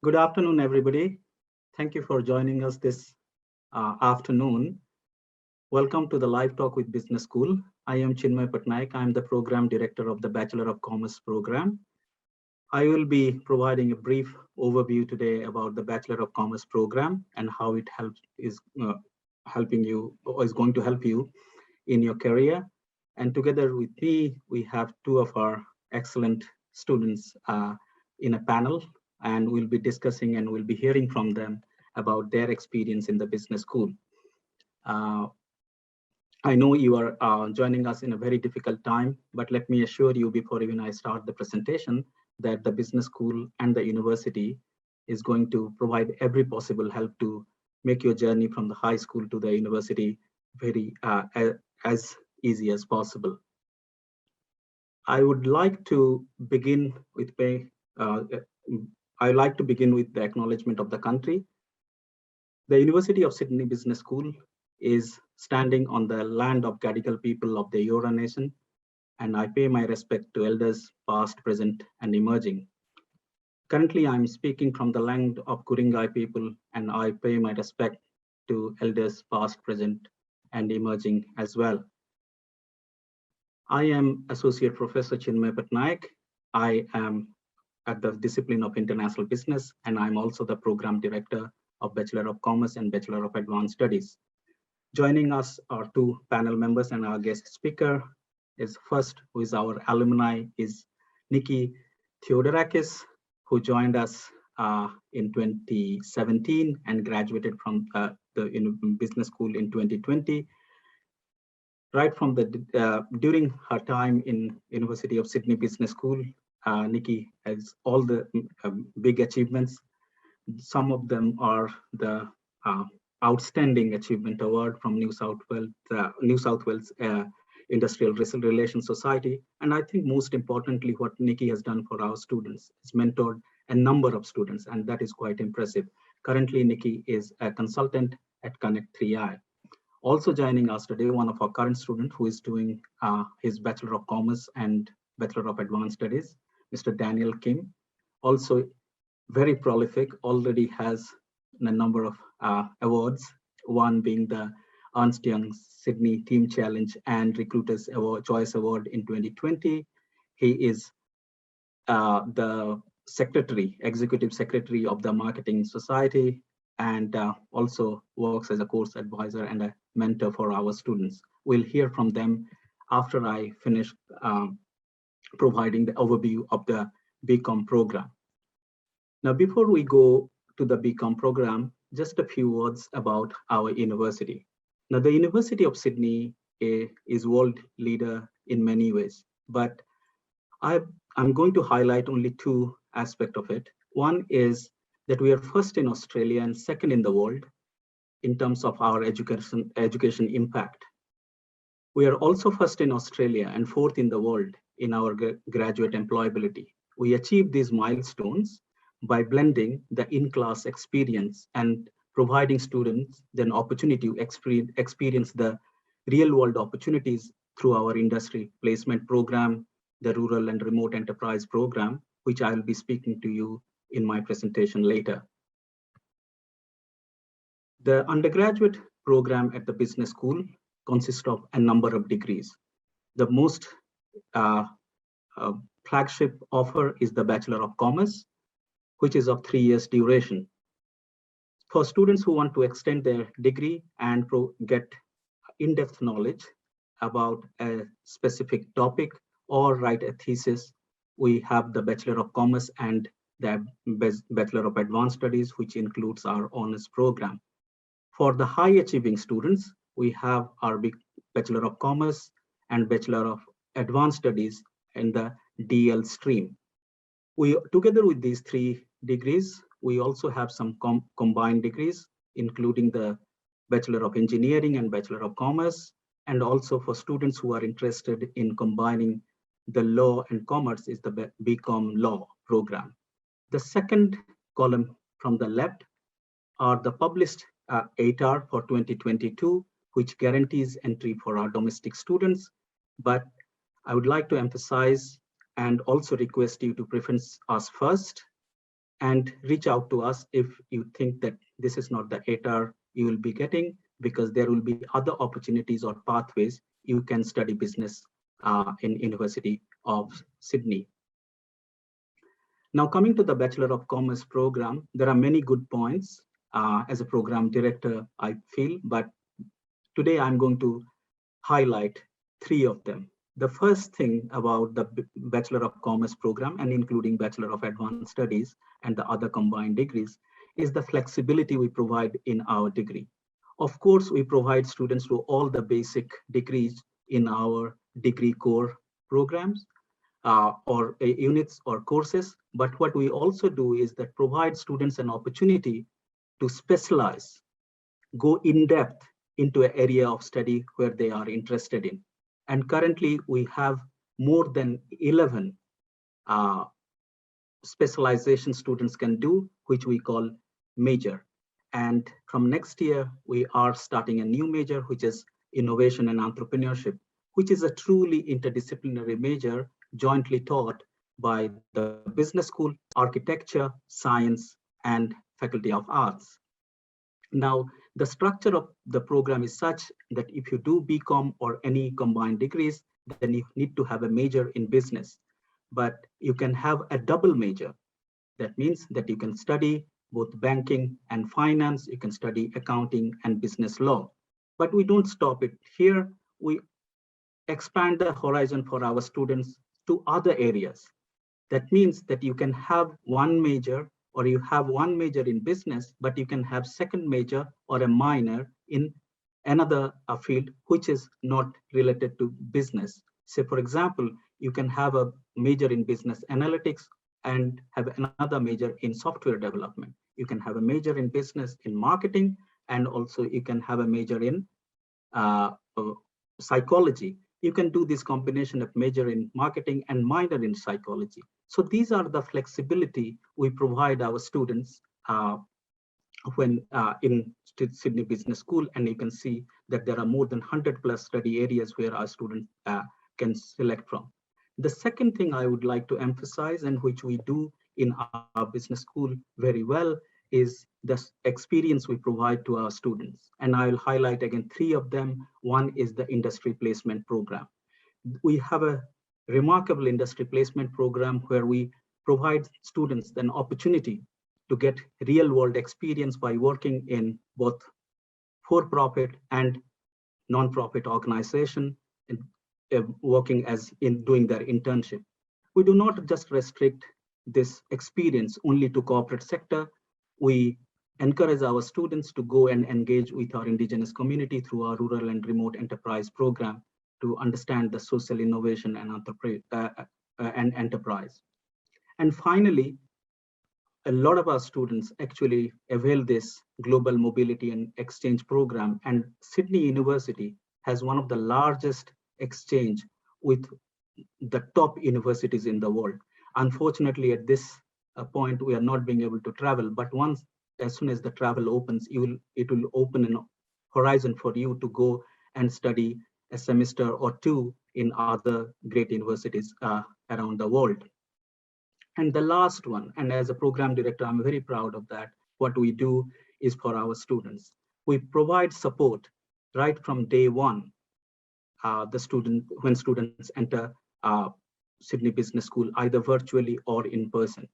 Good afternoon, everybody. Thank you for joining us this afternoon. Welcome to the Live Talk with Business School. I am Chinmay Patnaik. I am the Program Director of the Bachelor of Commerce program. I will be providing a brief overview today about the Bachelor of Commerce program and how it is helping you or is going to help you in your career. And together with me, we have two of our excellent students in a panel, and we'll be discussing and we'll be hearing from them about their experience in the business school. Uh, I know you are joining us in a very difficult time, but let me assure you before even I start the presentation that the business school and the university is going to provide every possible help to make your journey from the high school to the university very as easy as possible. I would like to begin with I like to begin with the acknowledgement of the country. The University of Sydney Business School is standing on the land of Gadigal people of the Eora Nation, and I pay my respect to elders past, present, and emerging. Currently, I'm speaking from the land of Kuringai people, and I pay my respect to elders past, present, and emerging as well. I am Associate Professor Chinmay Patnaik. I am at the discipline of International Business, and I'm also the Program Director of Bachelor of Commerce and Bachelor of Advanced Studies. Joining us are two panel members, and our guest speaker is first, who is our alumni, is Nikki Theodorakis, who joined us in 2017 and graduated from the business school in 2020. Right from during her time in University of Sydney Business School, Nikki has all the big achievements. Some of them are the Outstanding Achievement Award from New South Wales Industrial Relations Society. And I think most importantly, what Nikki has done for our students is mentored a number of students, and that is quite impressive. Currently, Nikki is a consultant at Connect 3i. Also joining us today, one of our current students who is doing his Bachelor of Commerce and Bachelor of Advanced Studies, Mr. Daniel Kim. Also very prolific, already has a number of awards, one being the Ernst Young Sydney Team Challenge and Recruiters Choice Award in 2020. He is the Executive Secretary of the Marketing Society, and also works as a course advisor and a mentor for our students. We'll hear from them after I finish providing the overview of the BCom program. Now, before we go to the BCom program, just a few words about our university. Now, the University of Sydney is world leader in many ways, but I'm going to highlight only two aspects of it. One is that we are first in Australia and second in the world in terms of our education impact. We are also first in Australia and fourth in the world in our graduate employability. We achieved these milestones by blending the in-class experience and providing students an opportunity to experience the real-world opportunities through our industry placement program, the Rural and Remote Enterprise program, which I will be speaking to you in my presentation later. The undergraduate program at the business school consists of a number of degrees. The most flagship offer is the Bachelor of Commerce, which is of 3 years duration. For students who want to extend their degree and get in-depth knowledge about a specific topic or write a thesis, we have the Bachelor of Commerce and the Bachelor of Advanced Studies, which includes our honors program. For the high achieving students, we have our Bachelor of Commerce and Bachelor of Advanced Studies in the DL stream. Together with these 3 degrees, we also have some combined degrees, including the Bachelor of Engineering and Bachelor of Commerce, and also for students who are interested in combining the law and commerce is the BCom Law program. The second column from the left are the published 8R for 2022, which guarantees entry for our domestic students. But I would like to emphasize and also request you to preference us first and reach out to us if you think that this is not the HR you will be getting, because there will be other opportunities or pathways you can study business in University of Sydney. Now, coming to the Bachelor of Commerce program, there are many good points as a program director, I feel, but today I'm going to highlight three of them. The first thing about the Bachelor of Commerce program, and including Bachelor of Advanced Studies and the other combined degrees, is the flexibility we provide in our degree. Of course, we provide students with all the basic degrees in our degree core programs or units or courses. But what we also do is that provide students an opportunity to specialize, go in depth into an area of study where they are interested in. And currently we have more than 11 specialization students can do, which we call major. And from next year, we are starting a new major, which is innovation and entrepreneurship, which is a truly interdisciplinary major jointly taught by the business school, architecture, science, and faculty of arts. Now, the structure of the program is such that if you do BCom or any combined degrees, then you need to have a major in business. But you can have a double major. That means that you can study both banking and finance, you can study accounting and business law. But we don't stop it here. We expand the horizon for our students to other areas. That means that you can have one major, or you have one major in business, but you can have second major or a minor in another field which is not related to business. Say, for example, you can have a major in business analytics and have another major in software development. You can have a major in business in marketing, and also you can have a major in psychology. You can do this combination of major in marketing and minor in psychology. So these are the flexibility we provide our students when in Sydney Business School, and you can see that there are more than 100 plus study areas where our students can select from. The second thing I would like to emphasize, and which we do in our business school very well, is the experience we provide to our students. And I'll highlight again three of them. One is the industry placement program. We have a remarkable industry placement program where we provide students an opportunity to get real world experience by working in both for-profit and non-profit organization, and working as in doing their internship. We do not just restrict this experience only to corporate sector. We encourage our students to go and engage with our indigenous community through our rural and remote enterprise program to understand the social innovation and enterprise. And finally, a lot of our students actually avail this global mobility and exchange program, and Sydney University has one of the largest exchange with the top universities in the world. Unfortunately, at this point, we are not being able to travel, but once, as soon as the travel opens, it will open an horizon for you to go and study a semester or two in other great universities around the world. And the last one, and as a program director, I'm very proud of that. What we do is for our students. We provide support right from day one. When students enter Sydney Business School, either virtually or in person.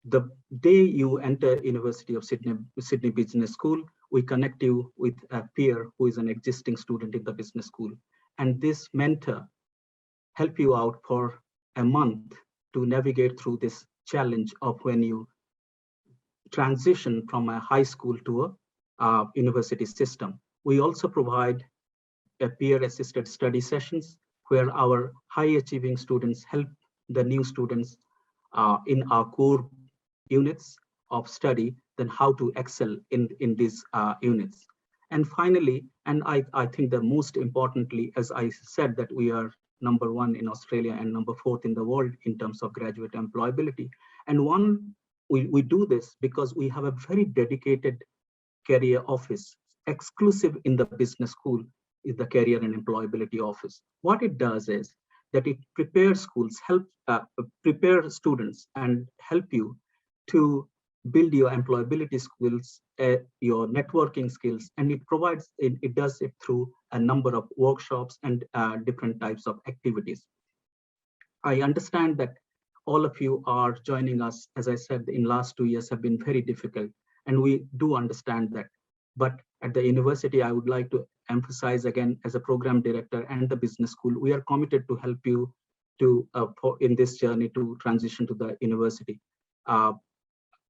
The day you enter University of Sydney Business School, we connect you with a peer who is an existing student in the business school. And this mentor help you out for a month to navigate through this challenge of when you transition from a high school to a university system. We also provide a peer-assisted study sessions where our high-achieving students help the new students in our core units of study, then how to excel in these units. And finally, and I think that most importantly, as I said, that we are number one in Australia and number 4th in the world in terms of graduate employability. And we do this because we have a very dedicated career office, exclusive in the business school is the career and employability office. What it does is that it prepares schools, prepare students and help you to build your employability skills, your networking skills, and it does it through a number of workshops and different types of activities. I understand that all of you are joining us, as I said, in last 2 years have been very difficult, and we do understand that. But at the university, I would like to emphasize again, as a program director and the business school, we are committed to help you in this journey to transition to the university.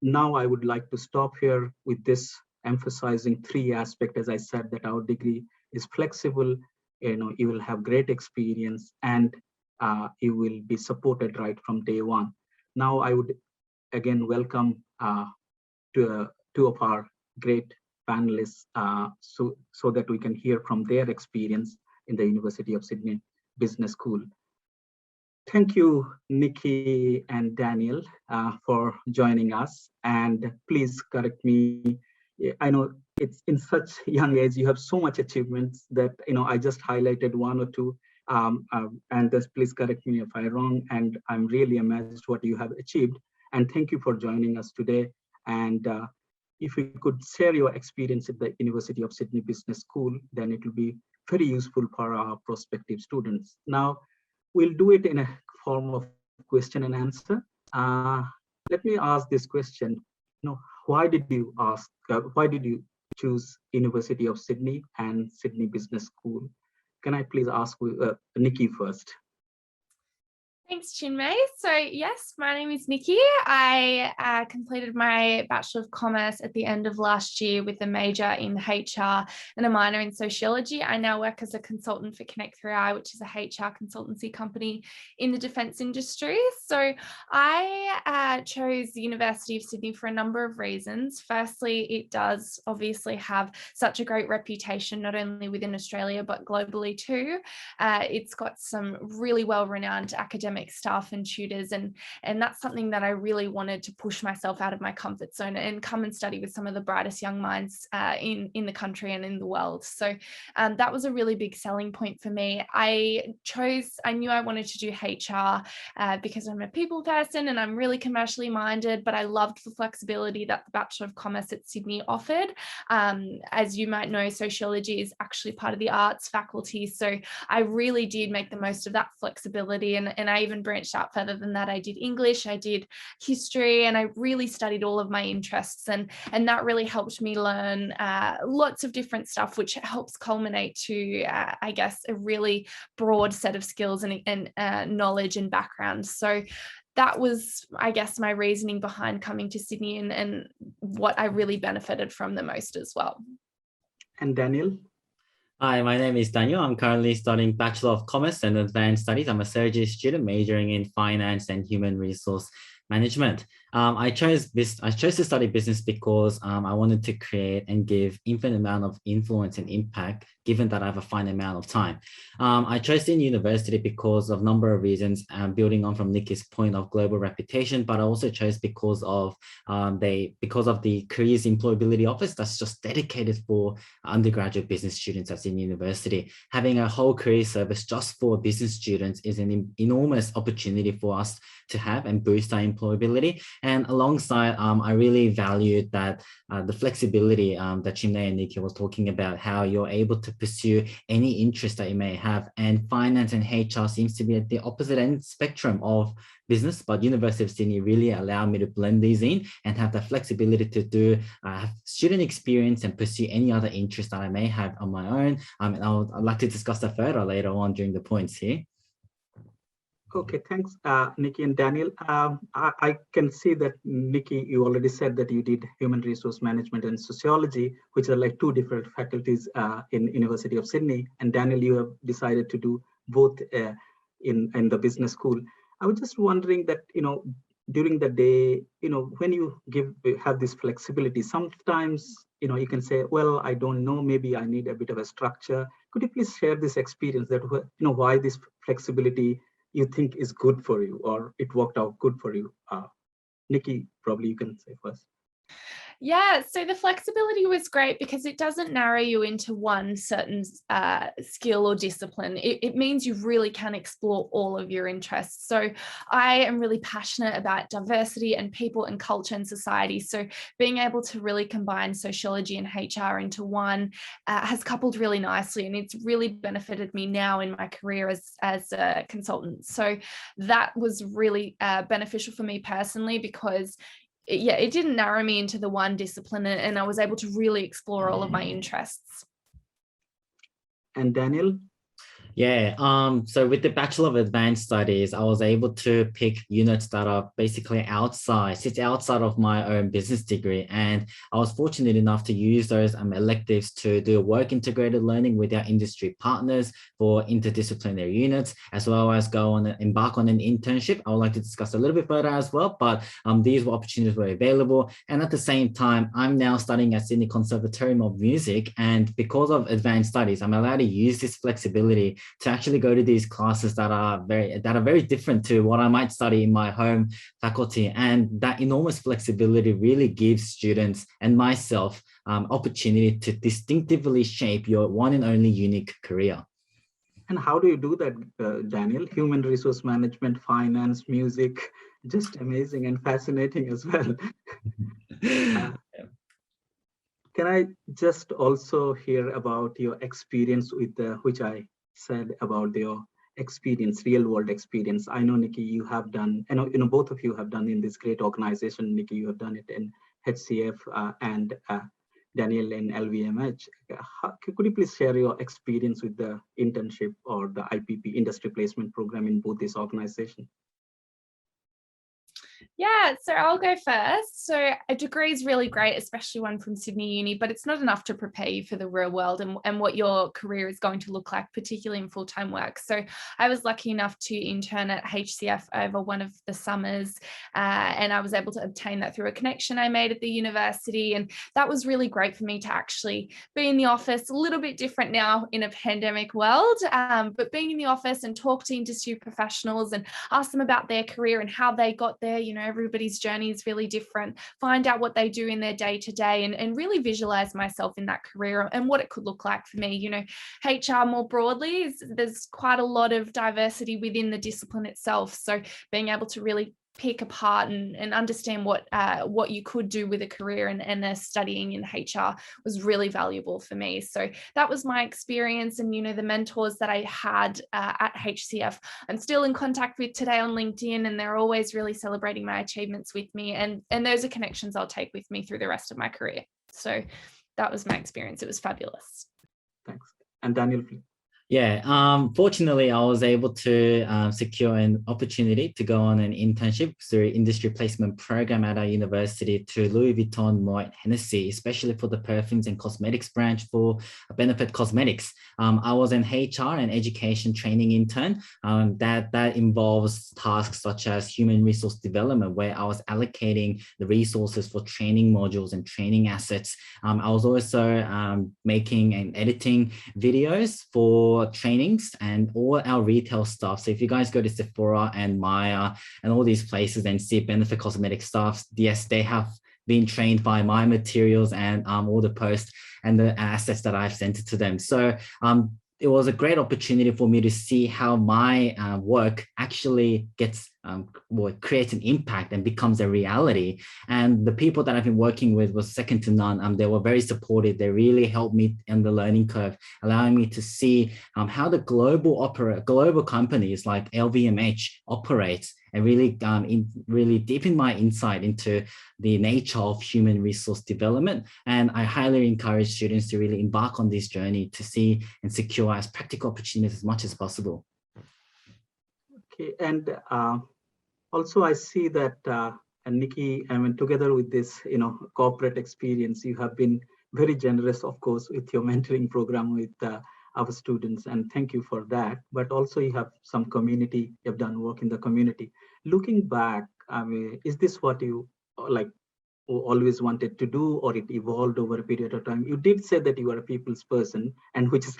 Now I would like to stop here with this, emphasizing 3 aspects. As I said, that our degree is flexible, you will have great experience, and you will be supported right from day one. Now I would again welcome two of our great panelists, so that we can hear from their experience in the University of Sydney Business School. Thank you, Nikki and Daniel, for joining us. And please correct me. I know it's in such young age, you have so much achievements that I just highlighted 1 or 2. And just please correct me if I'm wrong. And I'm really amazed what you have achieved. And thank you for joining us today. And if you could share your experience at the University of Sydney Business School, then it will be very useful for our prospective students. Now, we'll do it in a form of question and answer. Let me ask this question. Why did you choose University of Sydney and Sydney Business School? Can I please ask Nikki first? Thanks, Chinmay. So yes, my name is Nikki. I completed my Bachelor of Commerce at the end of last year with a major in HR and a minor in sociology. I now work as a consultant for Connect 3i, which is a HR consultancy company in the defence industry. So I chose the University of Sydney for a number of reasons. Firstly, it does obviously have such a great reputation, not only within Australia, but globally too. It's got some really well-renowned academic staff and tutors, and that's something that I really wanted to push myself out of my comfort zone and come and study with some of the brightest young minds in the country and in the world. So that was a really big selling point for me. I knew I wanted to do HR because I'm a people person and I'm really commercially minded, but I loved the flexibility that the Bachelor of Commerce at Sydney offered. As you might know, sociology is actually part of the arts faculty, so I really did make the most of that flexibility, and I even branched out further than that. I did English, I did history, and I really studied all of my interests, and that really helped me learn lots of different stuff, which helps culminate to I guess a really broad set of skills and knowledge and background. So that was, I guess, my reasoning behind coming to Sydney, and what I really benefited from the most as well. And Daniel? Hi, my name is Daniel. I'm currently studying Bachelor of Commerce and Advanced Studies. I'm a surgery student majoring in finance and human resource management. I chose to study business because I wanted to create and give infinite amount of influence and impact, given that I have a finite amount of time. I chose the university because of a number of reasons, building on from Nikki's point of global reputation, but I also chose because of the careers employability office that's just dedicated for undergraduate business students at Sydney University. Having a whole career service just for business students is an enormous opportunity for us to have and boost our employability. And alongside, I really valued that the flexibility that Chinmay and Nikki was talking about, how you're able to pursue any interest that you may have. And finance and HR seems to be at the opposite end spectrum of business, but University of Sydney really allowed me to blend these in and have the flexibility to do student experience and pursue any other interest that I may have on my own. And I'd like to discuss that further later on during the points here. Okay, thanks, Nikki and Daniel. I can see that, Nikki, you already said that you did human resource management and sociology, which are like 2 different faculties in University of Sydney. And Daniel, you have decided to do both in the business school. I was just wondering that, during the day, when you have this flexibility, sometimes, you can say, well, I don't know, maybe I need a bit of a structure. Could you please share this experience that, why this flexibility you think is good for you, or it worked out good for you? Nikki, probably you can say first. Yeah, so the flexibility was great because it doesn't narrow you into one certain skill or discipline. It means you really can explore all of your interests. So I am really passionate about diversity and people and culture and society. So being able to really combine sociology and HR into one has coupled really nicely, and it's really benefited me now in my career as a consultant. So that was really beneficial for me personally because it didn't narrow me into the one discipline, and I was able to really explore all of my interests. And Daniel? Yeah, so with the Bachelor of Advanced Studies, I was able to pick units that are basically sit outside of my own business degree. And I was fortunate enough to use those electives to do work integrated learning with our industry partners for interdisciplinary units, as well as embark on an internship. I would like to discuss a little bit further as well, but these opportunities were available. And at the same time, I'm now studying at Sydney Conservatorium of Music. And because of advanced studies, I'm allowed to use this flexibility to actually go to these classes that are very different to what I might study in my home faculty. And that enormous flexibility really gives students and myself opportunity to distinctively shape your one and only unique career. And how do you do that, Daniel? Human resource management, finance, music, just amazing and fascinating as well. Can I just also hear about your experience with which I said about your experience, real world experience? I know, Nikki, you have done, both of you have done in this great organization. Nikki, you have done it in HCF and Daniel in LVMH. Could you please share your experience with the internship or the IPP industry placement program in both these organizations? Yeah, so I'll go first. So a degree is really great, especially one from Sydney Uni, but it's not enough to prepare you for the real world and what your career is going to look like, particularly in full-time work. So I was lucky enough to intern at HCF over one of the summers, and I was able to obtain that through a connection I made at the university. And that was really great for me to actually be in the office, a little bit different now in a pandemic world, but being in the office and talk to industry professionals and ask them about their career and how they got there. Everybody's journey is really different. Find out what they do in their day to day and really visualize myself in that career and what it could look like for me. HR more broadly, there's quite a lot of diversity within the discipline itself. So being able to really pick apart and understand what you could do with a career and studying in HR was really valuable for me. So that was my experience, and the mentors that I had at HCF I'm still in contact with today on LinkedIn, and they're always really celebrating my achievements with me, and those are connections I'll take with me through the rest of my career. So that was my experience. It was fabulous. Thanks. And Daniel, please. Yeah, fortunately, I was able to secure an opportunity to go on an internship through industry placement program at our university to Louis Vuitton, Moet Hennessy, especially for the perfumes and cosmetics branch for Benefit Cosmetics. I was an HR and education training intern. That involves tasks such as human resource development, where I was allocating the resources for training modules and training assets. I was also making and editing videos for trainings and all our retail stuff. So if you guys go to Sephora and Maya and all these places and see Benefit Cosmetic staff, yes, they have been trained by my materials and all the posts and the assets that I've sent it to them. So it was a great opportunity for me to see how my work actually creates an impact and becomes a reality. And the people that I've been working with was second to none. They were very supportive. They really helped me in the learning curve, allowing me to see how the global companies like LVMH operates, and really deepen my insight into the nature of human resource development. And I highly encourage students to really embark on this journey to see and secure as practical opportunities as much as possible. Okay, and also I see that, and Nikki, together with this, corporate experience, you have been very generous, of course, with your mentoring program with our students, and thank you for that. But also you have some community, you have done work in the community. Looking back, is this what you always wanted to do, or it evolved over a period of time? You did say that you are a people's person, and which is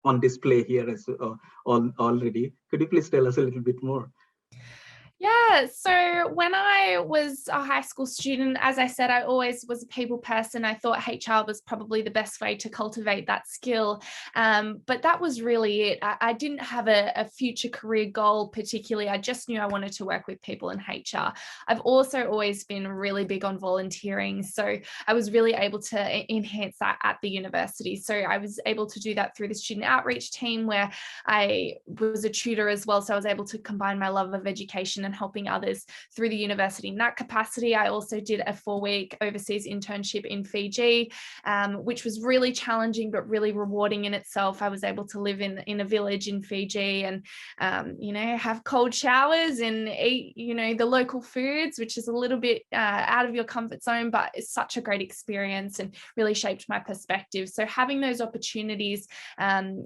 on display here as already. Could you please tell us a little bit more? Yeah, so when I was a high school student, as I said, I always was a people person. I thought HR was probably the best way to cultivate that skill. But that was really it. I didn't have a future career goal particularly. I just knew I wanted to work with people in HR. I've also always been really big on volunteering. So I was really able to enhance that at the university. So I was able to do that through the student outreach team where I was a tutor as well. So I was able to combine my love of education and helping others through the university in that capacity. I also did a 4-week overseas internship in Fiji, which was really challenging but really rewarding in itself. I was able to live in a village in Fiji and have cold showers and eat the local foods, which is a little bit out of your comfort zone, but it's such a great experience and really shaped my perspective. So having those opportunities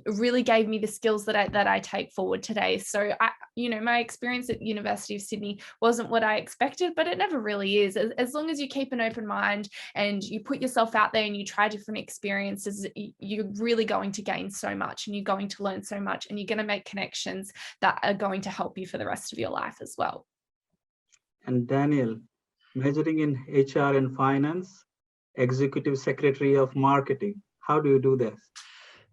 really gave me the skills that I take forward today. So my experience at University of Sydney wasn't what I expected, but it never really is. As long as you keep an open mind and you put yourself out there and you try different experiences, you're really going to gain so much and you're going to learn so much and you're going to make connections that are going to help you for the rest of your life as well. And Daniel, majoring in HR and finance, executive secretary of marketing. How do you do this?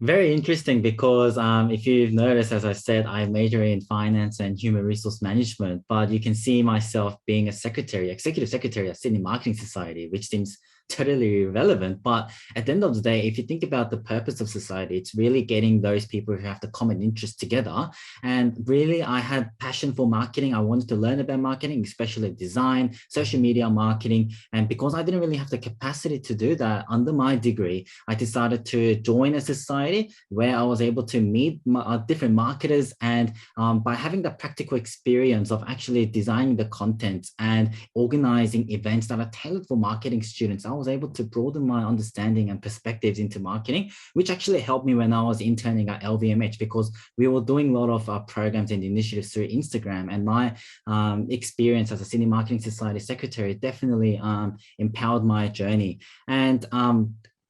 Very interesting because if you've noticed, as I said, I major in finance and human resource management, but you can see myself being a secretary, executive secretary at Sydney Marketing Society, which seems totally irrelevant. But at the end of the day, if you think about the purpose of society, it's really getting those people who have the common interest together. And really, I had passion for marketing. I wanted to learn about marketing, especially design, social media marketing. And because I didn't really have the capacity to do that under my degree, I decided to join a society where I was able to meet different marketers. And by having the practical experience of actually designing the content and organizing events that are tailored for marketing students, I was able to broaden my understanding and perspectives into marketing, which actually helped me when I was interning at LVMH, because we were doing a lot of programs and initiatives through Instagram. And my experience as a Sydney Marketing Society secretary definitely empowered my journey. And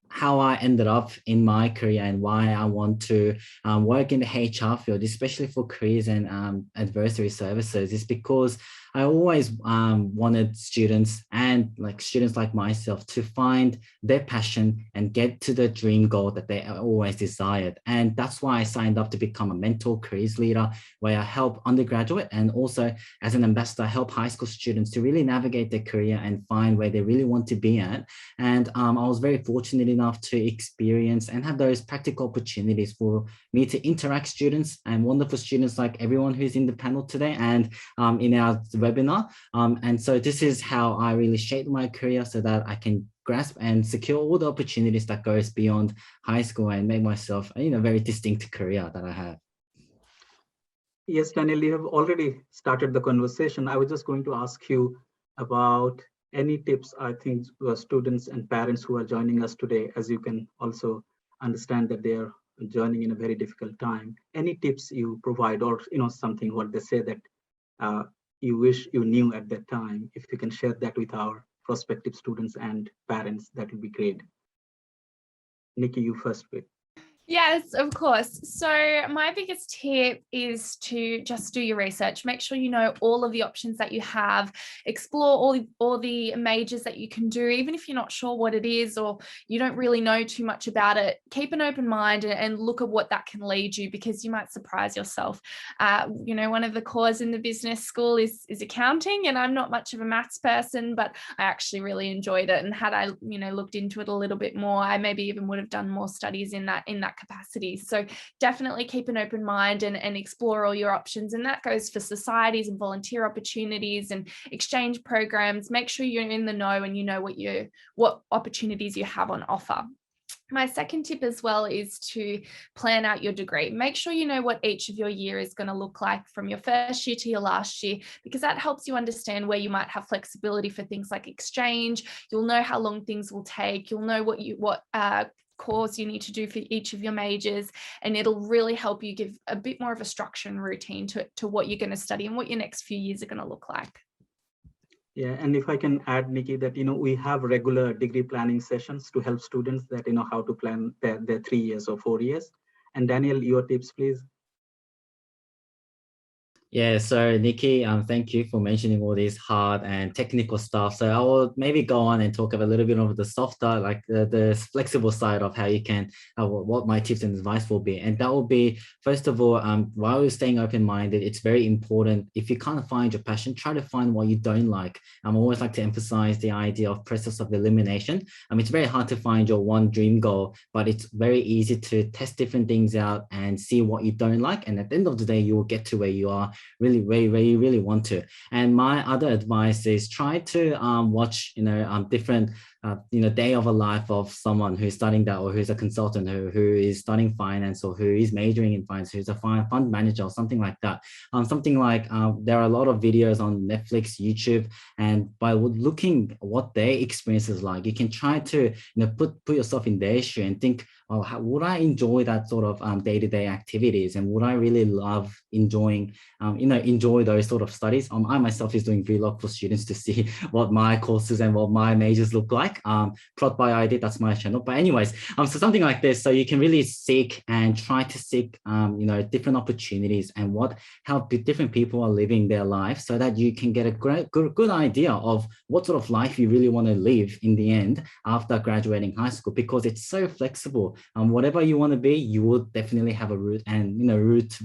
how I ended up in my career and why I want to work in the HR field, especially for careers and advisory services, is because I always wanted students like myself to find their passion and get to the dream goal that they always desired. And that's why I signed up to become a mentor careers leader, where I help undergraduate and also as an ambassador, help high school students to really navigate their career and find where they really want to be at. And I was very fortunate enough to experience and have those practical opportunities for me to interact students and wonderful students like everyone who's in the panel today and in our webinar. And so this is how I really shaped my career so that I can grasp and secure all the opportunities that goes beyond high school and make myself a very distinct career that I have. Yes, Daniel, you have already started the conversation. I was just going to ask you about any tips, I think, to students and parents who are joining us today, as you can also understand that they are joining in a very difficult time. Any tips you provide, or something what they say that you wish you knew at that time? If you can share that with our prospective students and parents, that would be great. Nikki, you first, please. Yes, of course. So my biggest tip is to just do your research. Make sure you know all of the options that you have. Explore all the majors that you can do, even if you're not sure what it is or you don't really know too much about it. Keep an open mind and look at what that can lead you, because you might surprise yourself. One of the cores in the business school is accounting, and I'm not much of a maths person, but I actually really enjoyed it. And had I looked into it a little bit more, I maybe even would have done more studies in that capacity. So definitely keep an open mind and explore all your options. And that goes for societies and volunteer opportunities and exchange programs. Make sure you're in the know and you know what opportunities you have on offer. My second tip as well is to plan out your degree. Make sure you know what each of your year is going to look like from your first year to your last year, because that helps you understand where you might have flexibility for things like exchange. You'll know how long things will take. You'll know what course you need to do for each of your majors, and it'll really help you give a bit more of a structure and routine to what you're going to study and what your next few years are going to look like. Yeah, and if I can add, Nikki, that we have regular degree planning sessions to help students that how to plan their 3 years or 4 years. And Daniel, your tips, please. Yeah, so Nikki, thank you for mentioning all these hard and technical stuff. So I will maybe go on and talk a little bit of the softer, like the flexible side of how you can, what my tips and advice will be. And that will be, first of all, while you're staying open-minded, it's very important. If you can't find your passion, try to find what you don't like. I always like to emphasize the idea of process of elimination. It's very hard to find your one dream goal, but it's very easy to test different things out and see what you don't like. And at the end of the day, you will get to where you are really where you really want to. And my other advice is try to watch different day of a life of someone who's studying that, or who's a consultant who is studying finance, or who is majoring in finance, who's a fund manager or something like that. Something like there are a lot of videos on Netflix, YouTube, and by looking what their experience is like, you can try to put yourself in their shoe and think, oh, would I enjoy that sort of day-to-day activities, and would I really love enjoying enjoy those sort of studies? I myself is doing vlog for students to see what my courses and what my majors look like. Prod by ID, that's my channel. But anyways, so something like this, so you can really seek and try to seek different opportunities and how different people are living their life, so that you can get a good idea of what sort of life you really want to live in the end after graduating high school, because it's so flexible. Whatever you want to be, you will definitely have a route, and route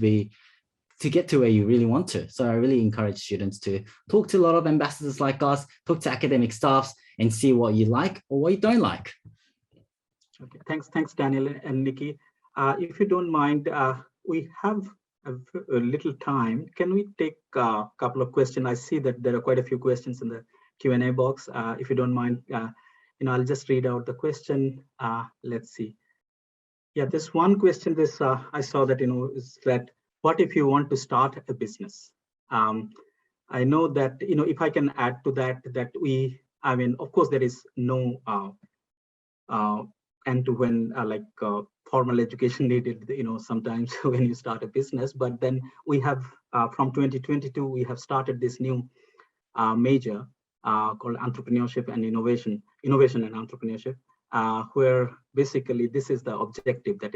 to get to where you really want to. So I really encourage students to talk to a lot of ambassadors like us, talk to academic staffs, and see what you like or what you don't like. Okay, thanks, Daniel and Nikki. If you don't mind, we have a little time. Can we take a couple of questions? I see that there are quite a few questions in the Q&A box. If you don't mind, I'll just read out the question. Let's see. Yeah, this one question. I saw that is that, what if you want to start a business? I know that if I can add to that, of course there is no end-to-end formal education needed, sometimes when you start a business. But then we have from 2022 we have started this new major called entrepreneurship and innovation and entrepreneurship, where basically this is the objective, that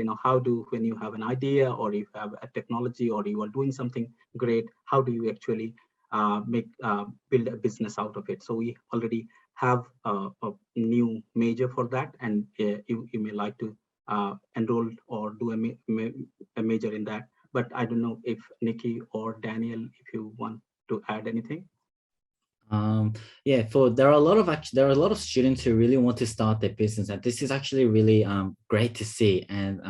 when you have an idea, or you have a technology, or you are doing something great, how do you actually build a business out of it? So we already have a new major for that, and you may like to enroll or do a major in that. But I don't know if Nikki or Daniel, if you want to add anything. Yeah, there are a lot of students who really want to start their business, and this is actually really great to see, and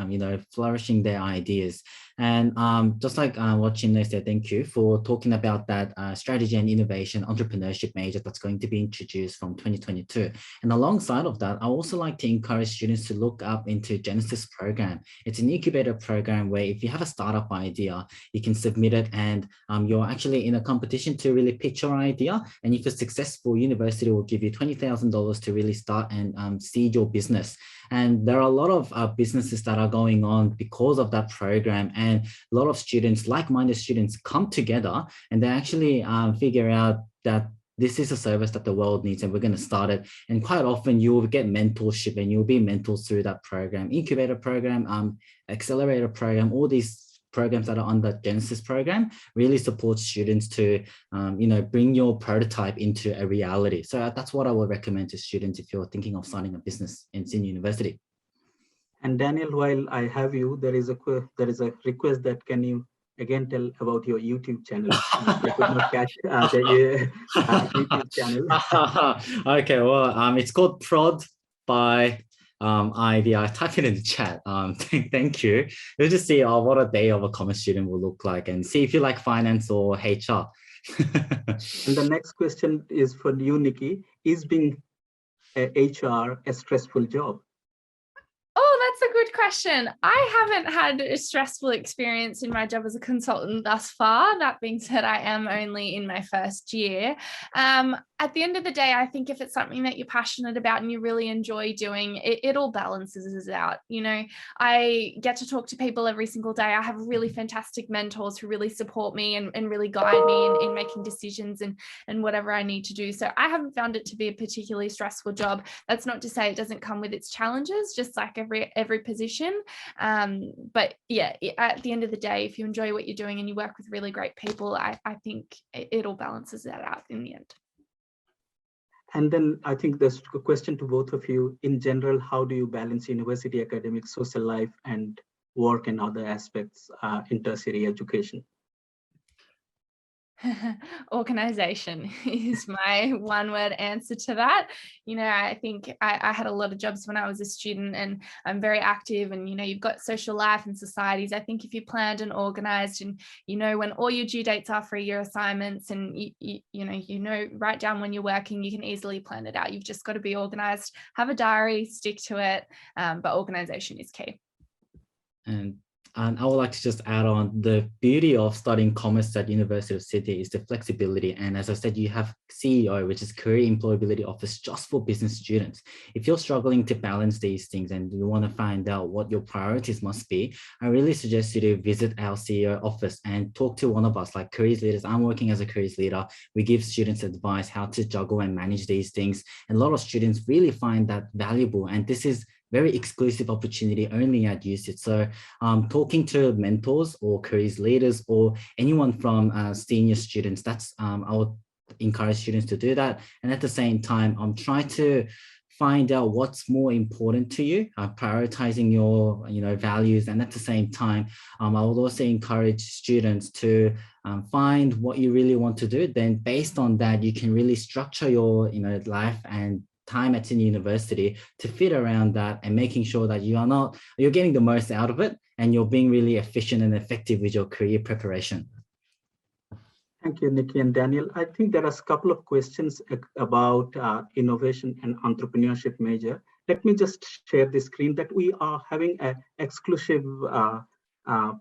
flourishing their ideas. And just like what Chinmay said, thank you for talking about that strategy and innovation entrepreneurship major that's going to be introduced from 2022. And alongside of that, I also like to encourage students to look up into Genesis program. It's an incubator program where if you have a startup idea, you can submit it, and you're actually in a competition to really pitch your idea. And if it's successful, university will give you $20,000 to really start and seed your business. And there are a lot of businesses that are going on because of that program. And a lot of students, like-minded students, come together and they actually figure out that this is a service that the world needs and we're going to start it. And quite often you will get mentorship and you'll be mentors through that program, incubator program, accelerator program. All these programs that are on the Genesis program really support students to, bring your prototype into a reality. So that's what I would recommend to students if you're thinking of starting a business in senior university. And Daniel, while I have you, there is a request that can you again tell about your YouTube channel? I could not catch the YouTube channel. Okay, well, it's called Prod by ID. I type it in the chat. Thank you. You'll just see what a day of a commerce student will look like, and see if you like finance or HR. And the next question is for you, Nikki. Is being a HR a stressful job? Oh, that's a good question. I haven't had a stressful experience in my job as a consultant thus far. That being said, I am only in my first year. At the end of the day, I think if it's something that you're passionate about and you really enjoy doing, it all balances out. I get to talk to people every single day. I have really fantastic mentors who really support me and really guide me in making decisions and whatever I need to do. So I haven't found it to be a particularly stressful job. That's not to say it doesn't come with its challenges, just like every position. organization. But yeah, at the end of the day, if you enjoy what you're doing and you work with really great people, I think it all balances that out in the end. And then I think there's a question to both of you. In general, how do you balance university academics, social life, and work and other aspects in tertiary education? Organization is my one-word answer to that. I think I had a lot of jobs when I was a student, and I'm very active, and you've got social life and societies. I think if you planned and organized, and when all your due dates are for your assignments, and write down when you're working, you can easily plan it out. You've just got to be organized, have a diary, stick to it, but organization is key. And I would like to just add on, the beauty of studying commerce at University of Sydney is the flexibility. And as I said, you have CEO, which is Career Employability Office, just for business students. If you're struggling to balance these things and you want to find out what your priorities must be, I really suggest you to visit our CEO office and talk to one of us, like careers leaders. I'm working as a careers leader. We give students advice how to juggle and manage these things. And a lot of students really find that valuable. And this is very exclusive opportunity only at USyd. So talking to mentors or careers leaders or anyone from senior students, that's I would encourage students to do that. And at the same time, I'm trying to find out what's more important to you, prioritizing your values. And at the same time, I would also encourage students to find what you really want to do. Then based on that, you can really structure your life and time at university to fit around that, and making sure that you're getting the most out of it and you're being really efficient and effective with your career preparation. Thank you, Nikki and Daniel. I think there are a couple of questions about innovation and entrepreneurship major. Let me just share the screen that we are having an exclusive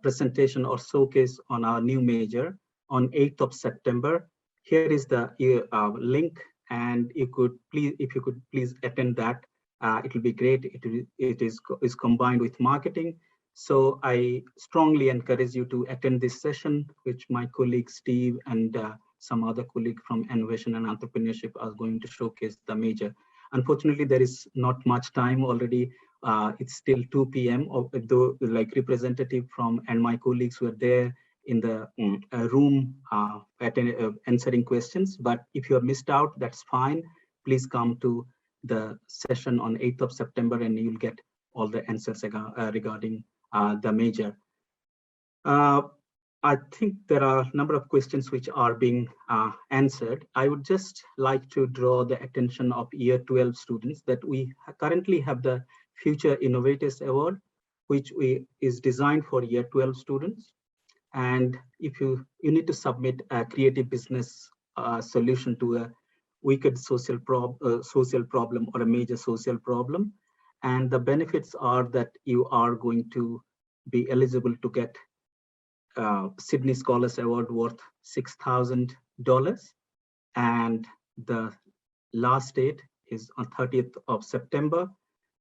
presentation or showcase on our new major on 8th of September. Here is the link, and if you could please attend that, it will be great. It is combined with marketing. So I strongly encourage you to attend this session, which my colleague Steve and some other colleague from innovation and entrepreneurship are going to showcase the major. Unfortunately, there is not much time already. It's still 2 p.m. Though, like representative from and my colleagues were there in the room answering questions. But if you have missed out, that's fine. Please come to the session on 8th of September and you'll get all the answers regarding the major. I think there are a number of questions which are being answered. I would just like to draw the attention of Year 12 students that we currently have the Future Innovators Award, which is designed for Year 12 students. And if you need to submit a creative business solution to a wicked social problem or a major social problem. And the benefits are that you are going to be eligible to get Sydney Scholars Award worth $6,000. And the last date is on 30th of September.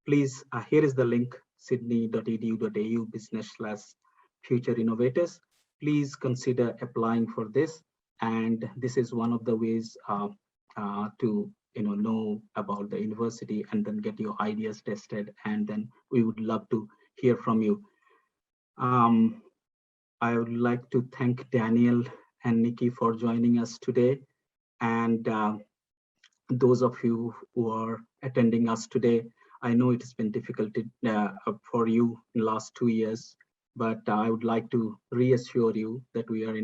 Please, here is the link, sydney.edu.au/future innovators. Please consider applying for this. And this is one of the ways to know about the university and then get your ideas tested. And then we would love to hear from you. I would like to thank Daniel and Nikki for joining us today. And those of you who are attending us today, I know it has been difficult for you in the last 2 years, but I would like to reassure you that we are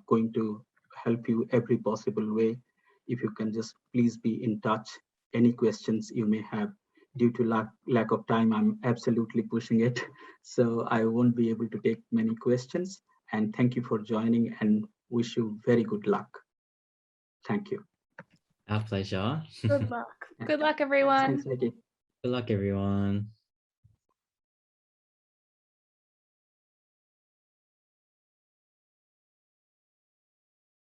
going to help you every possible way. If you can just please be in touch, any questions you may have. Due to lack of time, I'm absolutely pushing it. So I won't be able to take many questions. And thank you for joining and wish you very good luck. Thank you. Our pleasure. Good luck. Good luck, everyone. Thanks, Nikki. Good luck, everyone.